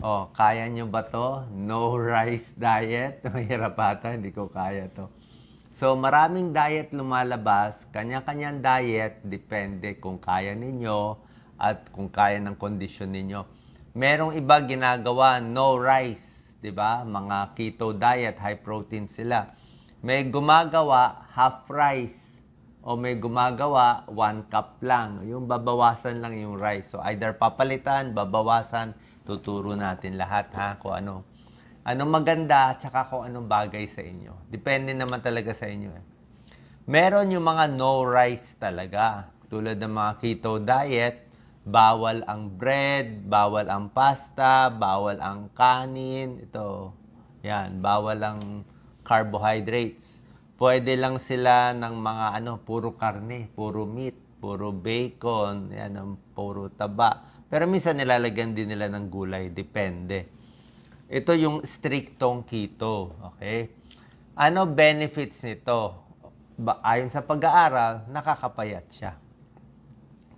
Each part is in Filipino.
Oh, kaya nyo ba to? No rice diet? Mahirap ata, hindi ko kaya to. So, maraming diet lumalabas. Kanya-kanyang diet, depende kung kaya ninyo at kung kaya ng kondisyon ninyo. Merong iba ginagawa, no rice, 'di ba? Mga keto diet, high protein sila. May gumagawa half rice o may gumagawa 1 cup lang. Yung babawasan lang yung rice. So either papalitan, babawasan, tuturo natin lahat ha kung ano. Anong maganda, tsaka kung anong bagay sa inyo. Depende naman talaga sa inyo eh. Meron yung mga no rice talaga. Tulad ng mga keto diet, bawal ang bread, bawal ang pasta, bawal ang kanin. Ito, yan, bawal ang carbohydrates. Pwede lang sila ng mga puro karne, puro meat, puro bacon, yan, puro taba. Pero minsan nilalagyan din nila ng gulay, depende. Ito yung striktong keto, okay? Ano benefits nito? Ayon sa pag-aaral, nakakapayat siya.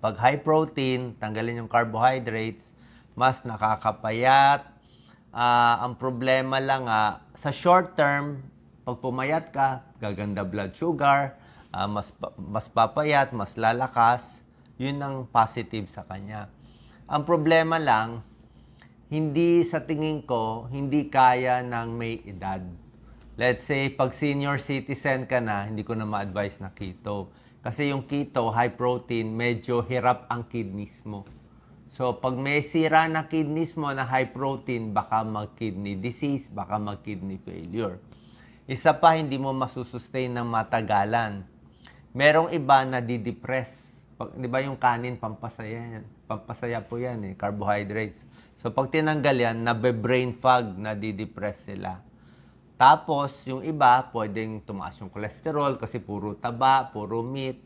Pag high protein, tanggalin yung carbohydrates, mas nakakapayat. Ang problema lang, sa short term, pag pumayat ka, gaganda blood sugar, mas papayat, mas lalakas. Yun ang positive sa kanya. Ang problema lang, hindi sa tingin ko, hindi kaya ng may edad. Let's say, pag senior citizen ka na, hindi ko na ma-advise na keto. Kasi yung keto, high protein, medyo hirap ang kidneys mo. So, pag may sira na kidneys mo na high protein, baka mag-kidney disease, baka mag-kidney failure. Isa pa, hindi mo masusustain ng matagalan. Merong iba na di-depress. Di ba yung kanin, pampasaya yan. Pampasaya po yan eh, carbohydrates. So, pag tinanggal yan, nabe-brain fog, nadi-depress sila. Tapos, yung iba, pwedeng tumaas yung cholesterol kasi puro taba, puro meat.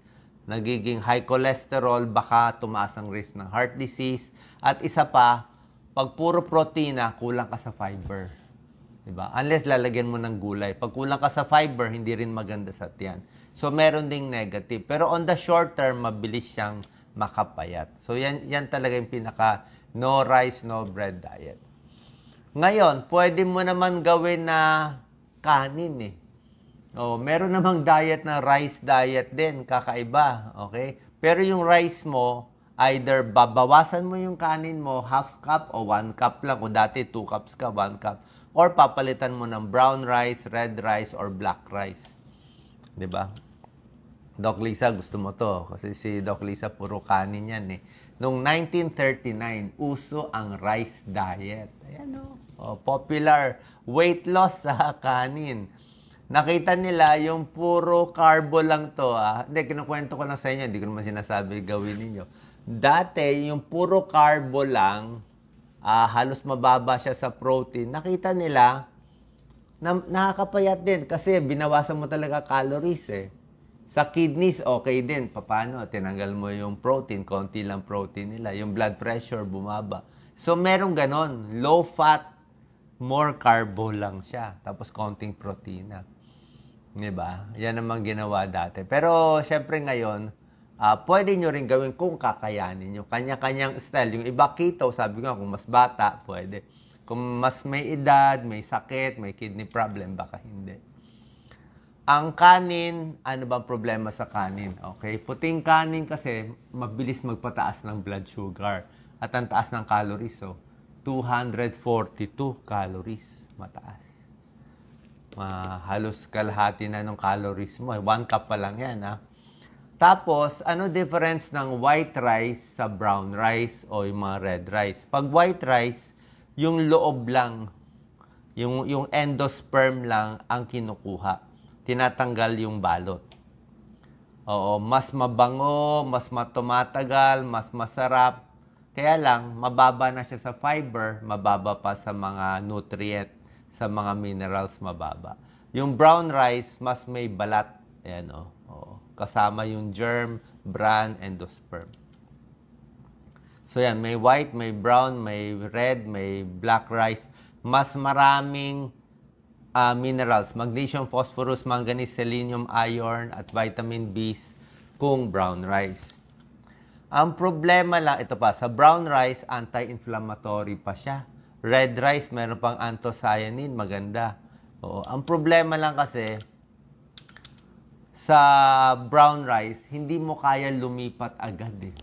Nagiging high cholesterol, baka tumaas ang risk ng heart disease. At isa pa, pag puro protina, kulang ka sa fiber. Diba? Unless lalagyan mo ng gulay. Pag kulang ka sa fiber, hindi rin maganda sa tiyan. So, meron ding negative. Pero on the short term, mabilis siyang makapayat. So, yan talaga yung pinaka no rice, no bread diet. Ngayon, pwede mo naman gawin na kanin eh. Meron namang diet na rice diet din, kakaiba. Okay? Pero yung rice mo, either babawasan mo yung kanin mo, half cup o 1 cup lang. Kung dati 2 cups ka, 1 cup. Or papalitan mo ng brown rice, red rice, or black rice. 'Di ba? Doc Lisa, gusto mo to. Kasi si Doc Lisa, puro kanin yan eh. Noong 1939, uso ang rice diet. Ayan o. Popular weight loss sa kanin. Nakita nila yung puro carbo lang to. Hindi, kinukwento ko lang sa inyo. Hindi ko naman sinasabi gawin ninyo. Dati, yung puro carbo lang, halos mababa siya sa protein. Nakita nila, nakakapayat din. Kasi binawasan mo talaga calories eh. Sa kidneys, okay din. Paano? Tinanggal mo yung protein, konti lang protein nila. Yung blood pressure, bumaba. So, merong ganon. Low fat, more carbo lang siya. Tapos, konting protina. Diba? Yan naman ginawa dati. Pero, syempre ngayon, pwede nyo rin gawin kung kakayanin nyo. Kanya-kanyang style. Yung iba keto, sabi ko, kung mas bata, pwede. Kung mas may edad, may sakit, may kidney problem, baka hindi. Ang kanin, ano bang problema sa kanin? Okay? Puting kanin kasi mabilis magpataas ng blood sugar. At ang taas ng calories, 242 calories. Mataas. Halos kalahati na ng calories mo. 1 cup pa lang yan, Tapos, ano difference ng white rice sa brown rice o yung mga red rice? Pag white rice, yung loob lang, yung endosperm lang ang kinukuha. Tinatanggal yung balot. Mas mabango, mas tumatagal, mas masarap. Kaya lang, mababa na siya sa fiber, mababa pa sa mga nutrient, sa mga minerals mababa. Yung brown rice, mas may balat. Ayan, kasama yung germ, bran, endosperm. So yan, may white, may brown, may red, may black rice. Mas maraming minerals, magnesium, phosphorus, manganese, selenium, iron, at vitamin B kung brown rice. Ang problema lang, ito pa, sa brown rice, anti-inflammatory pa siya. Red rice, meron pang anthocyanin, maganda. Oo. Ang problema lang kasi, sa brown rice, hindi mo kaya lumipat agad eh.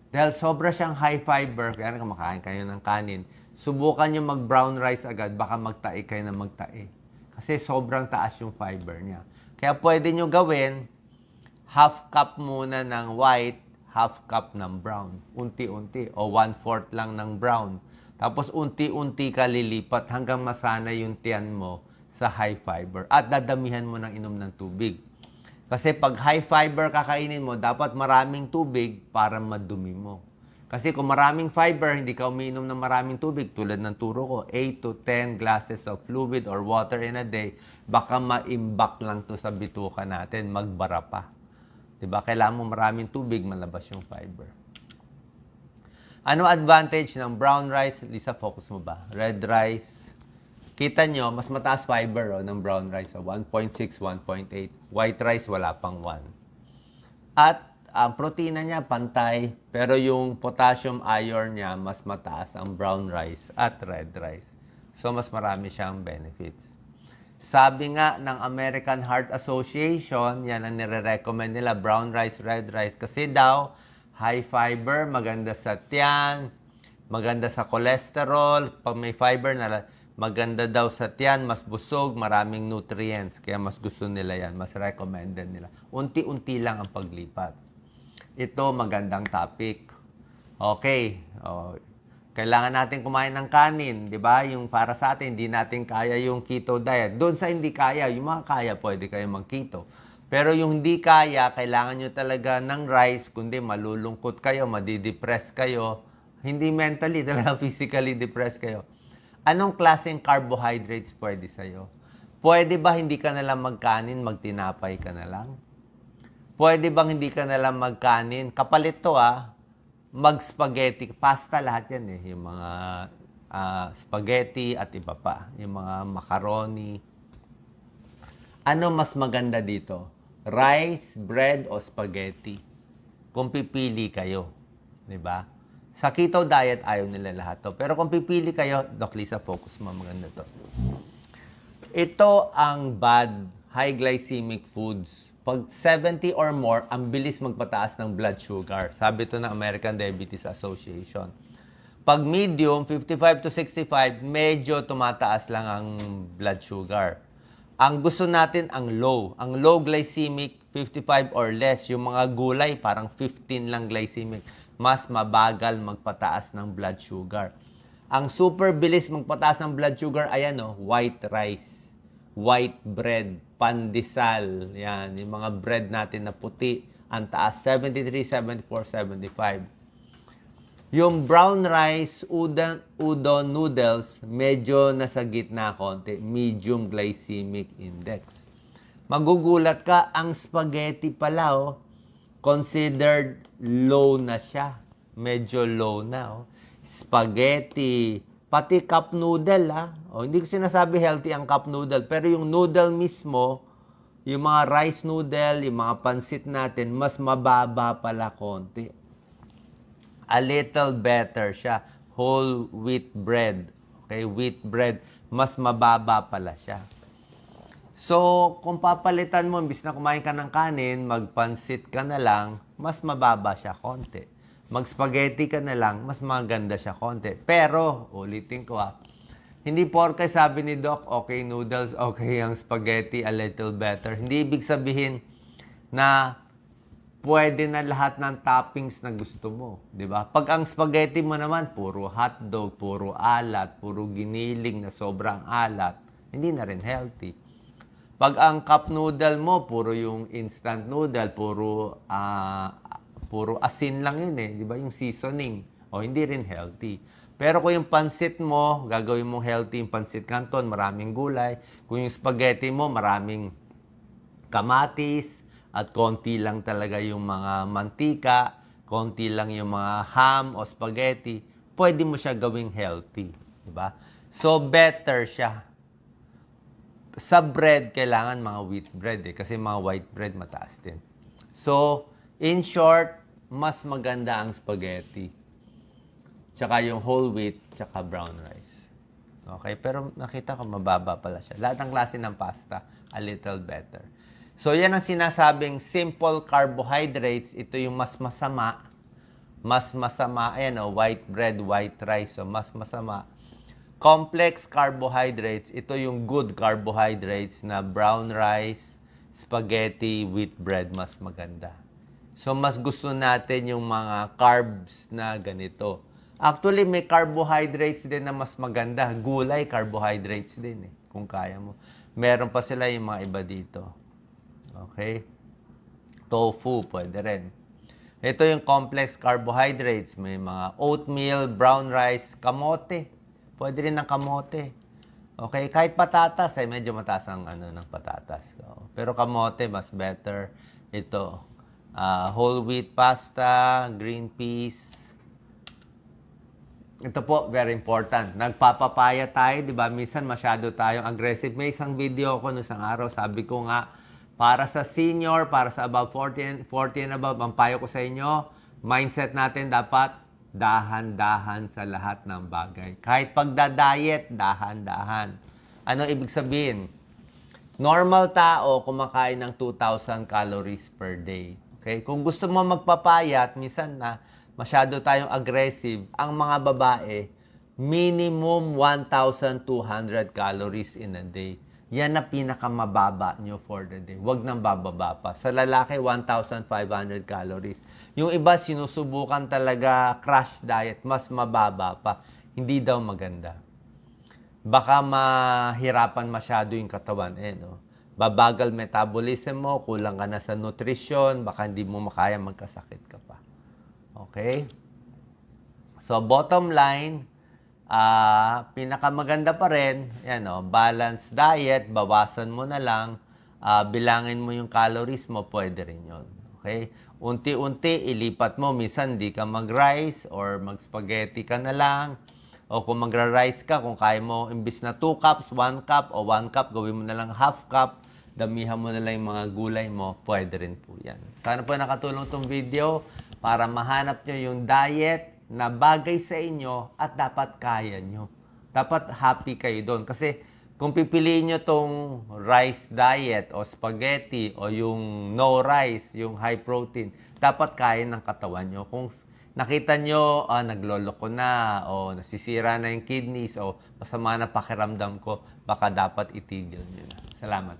Dahil sobra siyang high fiber, kaya kumakain kayo ng kanin, subukan nyo mag-brown rice agad, baka magtae kayo na magtae. Kasi sobrang taas yung fiber niya. Kaya pwede nyo gawin, half cup muna ng white, half cup ng brown. Unti-unti. O 1/4 lang ng brown. Tapos unti-unti ka lilipat hanggang masana yung tiyan mo sa high fiber. At dadamihan mo ng inom ng tubig. Kasi pag high fiber kakainin mo, dapat maraming tubig para madumi mo. Kasi kung maraming fiber, hindi ka umiinom ng maraming tubig, tulad ng turo ko, 8 to 10 glasses of fluid or water in a day, baka ma-imbak lang to sa bituka natin, magbara pa. Diba? Kailangan mo maraming tubig, malabas yung fiber. Ano advantage ng brown rice? Lisa, focus mo ba? Red rice. Kita nyo, mas mataas fiber ng brown rice. 1.6, 1.8. White rice, wala pang 1. At ang protina niya, pantay. Pero yung potassium iron niya, mas mataas ang brown rice at red rice. So, mas marami siyang benefits. Sabi nga ng American Heart Association, yan ang nire-recommend nila, brown rice, red rice. Kasi daw, high fiber, maganda sa tiyan, maganda sa cholesterol. Pag may fiber na, maganda daw sa tiyan, mas busog, maraming nutrients. Kaya mas gusto nila yan, mas recommended nila. Unti-unti lang ang paglipat. Ito, magandang topic. Okay. Kailangan natin kumain ng kanin, di ba? Yung para sa atin, hindi natin kaya yung keto diet. Doon sa hindi kaya, yung mga kaya, pwede kayo mag-keto. Pero yung hindi kaya, kailangan nyo talaga ng rice, kundi malulungkot kayo, madidepress kayo. Hindi mentally, talaga physically depressed kayo. Anong klaseng carbohydrates pwede sa'yo? Pwede ba hindi ka nalang magkanin, magtinapay ka na lang? Pwede bang hindi ka nalang magkanin? Kapalit to mag-spaghetti. Pasta lahat yan eh. Yung mga spaghetti at iba pa. Yung mga macaroni. Ano mas maganda dito? Rice, bread, o spaghetti? Kung pipili kayo. Diba? Sa keto diet, ayaw nila lahat to. Pero kung pipili kayo, Doc Lisa, focus mo. Maganda to. Ito ang bad high glycemic foods. Pag 70 or more, ang bilis magpataas ng blood sugar. Sabi ito ng American Diabetes Association. Pag medium, 55 to 65, medyo tumataas lang ang blood sugar. Ang gusto natin, ang low. Ang low glycemic, 55 or less. Yung mga gulay, parang 15 lang glycemic. Mas mabagal magpataas ng blood sugar. Ang super bilis magpataas ng blood sugar, ayan white rice, white bread, pandesal, yan, yung mga bread natin na puti, ang taas, 73, 74, 75. Yung brown rice, udon noodles, medyo nasa gitna konti, medium glycemic index. Magugulat ka, ang spaghetti pala, considered low na siya. Medyo low na, Spaghetti, pati cup noodle, hindi ko sinasabi healthy ang cup noodle, pero yung noodle mismo, yung mga rice noodle, yung mga pansit natin, mas mababa pala konti. A little better siya. Whole wheat bread. Okay, wheat bread, mas mababa pala siya. So, kung papalitan mo, imbis na kumain ka ng kanin, magpansit ka na lang, mas mababa siya konti. Mag-spaghetti ka na lang, mas maganda siya konti. Pero, ulitin ko hindi porke sabi ni Doc, okay noodles, okay ang spaghetti, a little better. Hindi ibig sabihin na pwede na lahat ng toppings na gusto mo. Diba? Pag ang spaghetti mo naman, puro hotdog, puro alat, puro giniling na sobrang alat, hindi na rin healthy. Pag ang cup noodle mo, puro yung instant noodle, puro asin lang yun di ba? Yung seasoning. Hindi rin healthy. Pero kung yung pansit mo, gagawin mong healthy yung pansit canton, maraming gulay. Kung yung spaghetti mo, maraming kamatis, at konti lang talaga yung mga mantika, konti lang yung mga ham o spaghetti, pwede mo siya gawing healthy. Diba? So, better siya. Sa bread, kailangan mga wheat bread kasi mga white bread mataas din. So, in short, mas maganda ang spaghetti. Tsaka yung whole wheat, tsaka brown rice. Okay, pero nakita ko mababa pala siya. Lahat ng klase ng pasta, a little better. So, yan ang sinasabing simple carbohydrates. Ito yung mas masama. Mas masama, ayan o, white bread, white rice. So, mas masama. Complex carbohydrates, ito yung good carbohydrates na brown rice, spaghetti, wheat bread, mas maganda. So, mas gusto natin yung mga carbs na ganito. Actually, may carbohydrates din na mas maganda. Gulay, carbohydrates din eh, kung kaya mo. Meron pa sila yung mga iba dito. Okay? Tofu, pwede rin. Ito yung complex carbohydrates. May mga oatmeal, brown rice, kamote. Pwede rin ng kamote. Okay? Kahit patatas, ay medyo mataas ang ng patatas. So, pero kamote, mas better. Ito, whole wheat pasta, green peas. Ito po, very important. Nagpapapaya tayo, di ba? Minsan masyado tayong aggressive. May isang video ko no isang araw, sabi ko nga, para sa senior, para sa above 40 and above, ang payo ko sa inyo, mindset natin dapat dahan-dahan sa lahat ng bagay. Kahit pagda-diet, dahan-dahan. Ano ibig sabihin? Normal tao, kumakain ng 2,000 calories per day. Okay? Kung gusto mo magpapayat, minsan na masyado tayong aggressive, ang mga babae, minimum 1,200 calories in a day. Yan na pinakamababa nyo for the day. Huwag nang bababa pa. Sa lalaki, 1,500 calories. Yung iba, sinusubukan talaga crash diet, mas mababa pa. Hindi daw maganda. Baka mahirapan masyado yung katawan. No? Babagal metabolism mo, kulang ka na sa nutrition, baka hindi mo makaya magkasakit ka pa. Okay? So, bottom line, pinakamaganda pa rin, balanced diet, bawasan mo na lang, bilangin mo yung calories mo, pwede rin yun. Okay? Unti-unti, ilipat mo. Minsan, di ka mag-rice or mag-spaghetti ka na lang. O kung magra-rice ka, kung kaya mo, imbis na 2 cups, 1 cup, o 1 cup, gawin mo na lang half cup, damihan mo na lang yung mga gulay mo, pwede rin po yan. Sana po nakatulong itong video para mahanap nyo yung diet na bagay sa inyo at dapat kaya nyo. Dapat happy kayo doon. Kasi kung pipiliin nyo tong rice diet o spaghetti o yung no rice, yung high protein, dapat kaya ng katawan nyo. Kung nakita nyo, nagloloko na o nasisira na yung kidneys o masama na pakiramdam ko, baka dapat itigil nyo na. Salamat.